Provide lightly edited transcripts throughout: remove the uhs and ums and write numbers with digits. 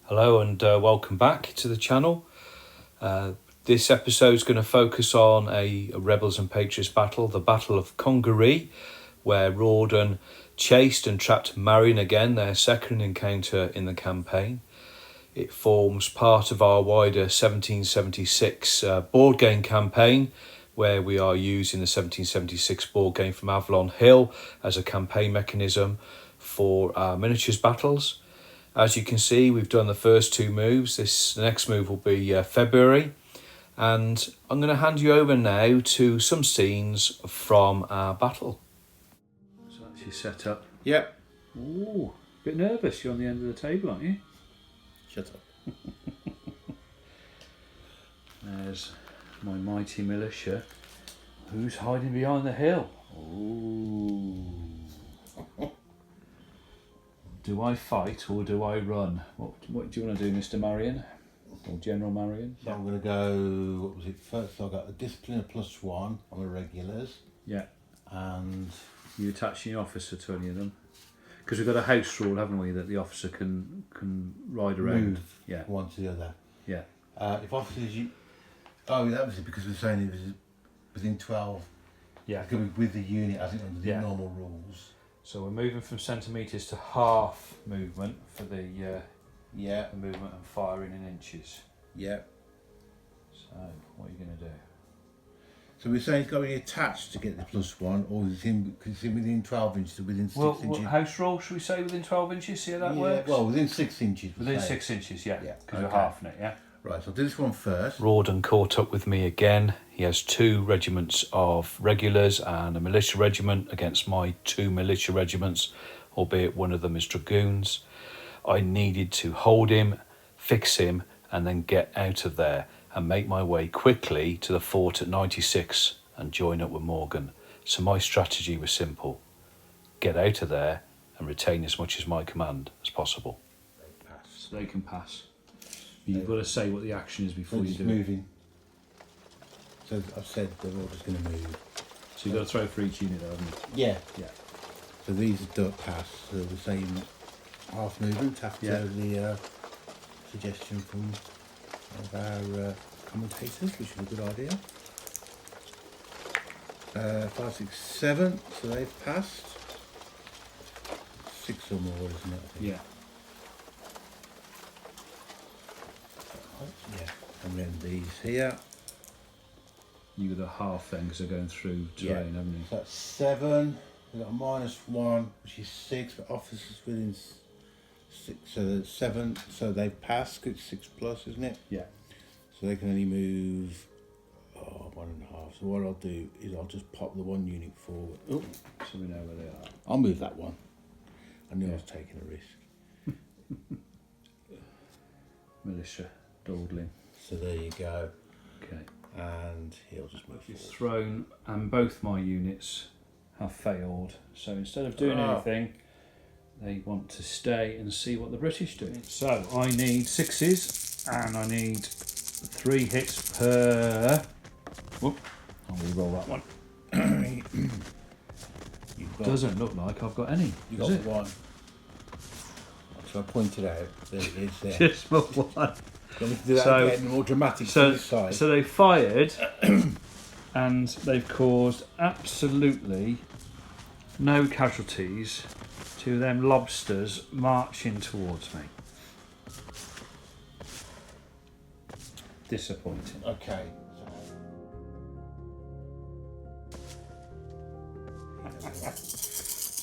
Hello and welcome back to the channel. This episode is going to focus on a Rebels and Patriots battle, the Battle of Congaree, where Rawdon chased and trapped Marion again, their second encounter in the campaign. It forms part of our wider 1776 board game campaign, where we are using the 1776 board game from Avalon Hill as a campaign mechanism for our miniatures battles. As you can see, we've done the first two moves. The next move will be February. And I'm going to hand you over now to some scenes from our battle. So that's your setup. Yep. Ooh, a bit nervous. You're on the end of the table, aren't you? Shut up. There's my mighty militia. Who's hiding behind the hill? Ooh. Do I fight or do I run? What do you want to do, Mr. Marion? Or General Marion? So I'm going to go, what was it first? I got the discipline of +1 on the regulars. Yeah. And You attaching your officer to any of them? Because we've got a house rule, haven't we, that the officer can ride around. move Yeah. one to the other. Yeah. If officers, oh, that was it, because we're saying it was within 12. Yeah. It could be with the unit, as in under the Yeah. normal rules. So we're moving from centimetres to half movement for the Yeah. movement and firing in inches. Yeah. So what are you going to do? So we're saying it's got to be attached to get the +1, or is it within 12 inches, or within 6 inches? House roll, should we say within 12 inches? See how that works? Well, within 6 inches. Within 6 inches, yeah. Yeah, Because we're okay. halving it, yeah. Right, so I'll do this one first. Rawdon caught up with me again. He has 2 regiments of regulars and a militia regiment against my 2 militia regiments, albeit one of them is dragoons. I needed to hold him, fix him, and then get out of there and make my way quickly to the fort at 96 and join up with Morgan. So my strategy was simple. Get out of there and retain as much as my command as possible. So they can pass. You've got to say what the action is before They're you just do it. moving. So I've said they're all just going to move. So you've got to throw for each unit, though, haven't you? Yeah. Yeah. So these are duck pass. So the same half movement after Yeah. the suggestion from one of our commentators, which is a good idea. 5, 6, 7. So they've passed. 6 or more, isn't it? I think. Yeah. Yeah. And then these here. You got a half then because they're going through terrain, haven't you? So that's 7. We've got a -1, which is 6, but officers within 6, so that's 7. So they've passed, it's 6+, isn't it? Yeah. So they can only move 1.5. So what I'll do is I'll just pop the 1 unit forward. Oh, So we know where they are. I'll move that one. I knew I was taking a risk. Militia, dawdling. So there you go. Okay. And he'll just move He's forward. thrown, and both my units have failed. So instead of doing anything, they want to stay and see what the British do. So I need 6s, and I need 3 hits per. Whoop! I'll re-roll that one. You've got, Doesn't look like I've got any. you've Does got it? 1. So I pointed out. There it is there. Just for one. Do you want me to do that So- again, more dramatic So, to this side? so they fired, and they've caused absolutely no casualties to them lobsters marching towards me. Disappointing. Okay.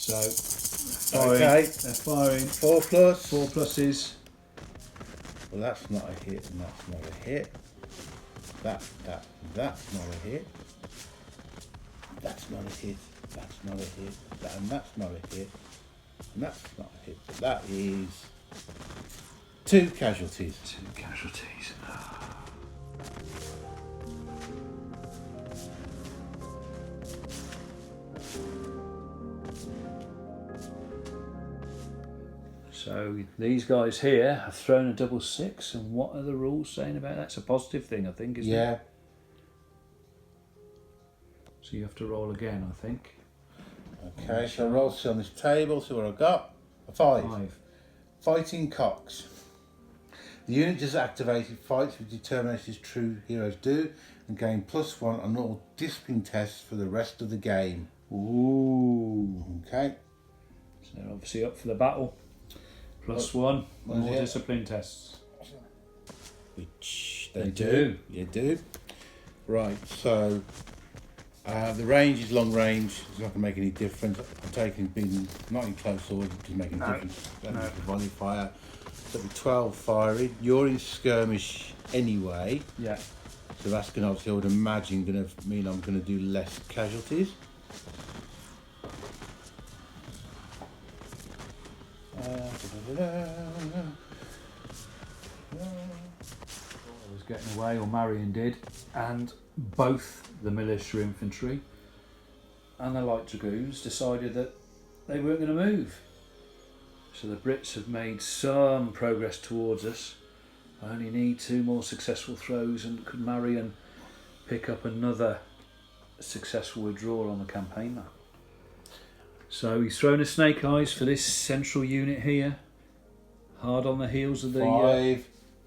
So, Okay. they're firing 4+. 4 pluses. Well, that's not a hit, and that's not a hit. That's not a hit. That's not a hit. That's not a hit. And that's not a hit. And that's not a hit. But that is 2 casualties. 2 casualties. So these guys here have thrown a double 6, and what are the rules saying about that? It's a positive thing, I think, isn't it? Yeah. So you have to roll again, I think. Okay, so roll on this table, see what I've got. A 5. 5. Fighting cocks. The unit just activated fights with determination as true heroes do and gain +1 on all discipline tests for the rest of the game. Ooh. Okay. So they're obviously up for the battle. +1 on all discipline tests. Which they do. You do. Right, so the range is long range. It's not going to make any difference. I'm taking being not in close order, doesn't make any difference. That's the volley fire. So it'll be 12 firing. You're in skirmish anyway. Yeah. So that's going to obviously, I would imagine, going to mean I'm going to do less casualties. I was getting away, or Marion did, and both the militia infantry and the light dragoons decided that they weren't going to move. So the Brits have made some progress towards us. I only need 2 more successful throws, and could Marion pick up another successful withdrawal on the campaign map. So he's thrown a snake eyes for this central unit here. Hard on the heels of the... 5.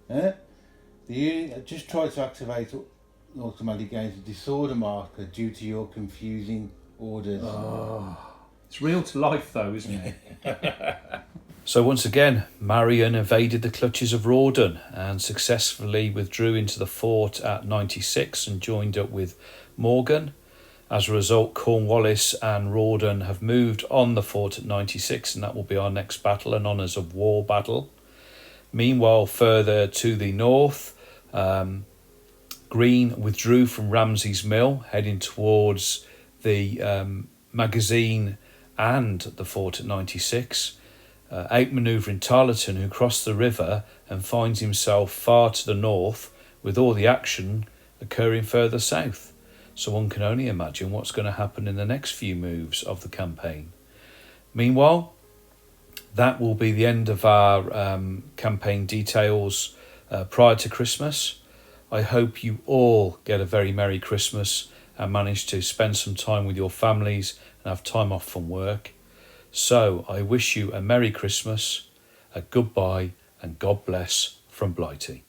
The unit just tried to activate automatic gains a disorder marker due to your confusing orders. Oh, it's real to life though, isn't it? So once again, Marion evaded the clutches of Rawdon and successfully withdrew into the fort at 96 and joined up with Morgan. As a result, Cornwallis and Rawdon have moved on the fort at 96, and that will be our next battle, an honours of war battle. Meanwhile, further to the north, Green withdrew from Ramsay's Mill, heading towards the magazine and the fort at 96. Outmanoeuvring Tarleton, who crossed the river and finds himself far to the north, with all the action occurring further south. So one can only imagine what's going to happen in the next few moves of the campaign. Meanwhile, that will be the end of our campaign details prior to Christmas. I hope you all get a very Merry Christmas and manage to spend some time with your families and have time off from work. So I wish you a Merry Christmas, a goodbye, and God bless from Blighty.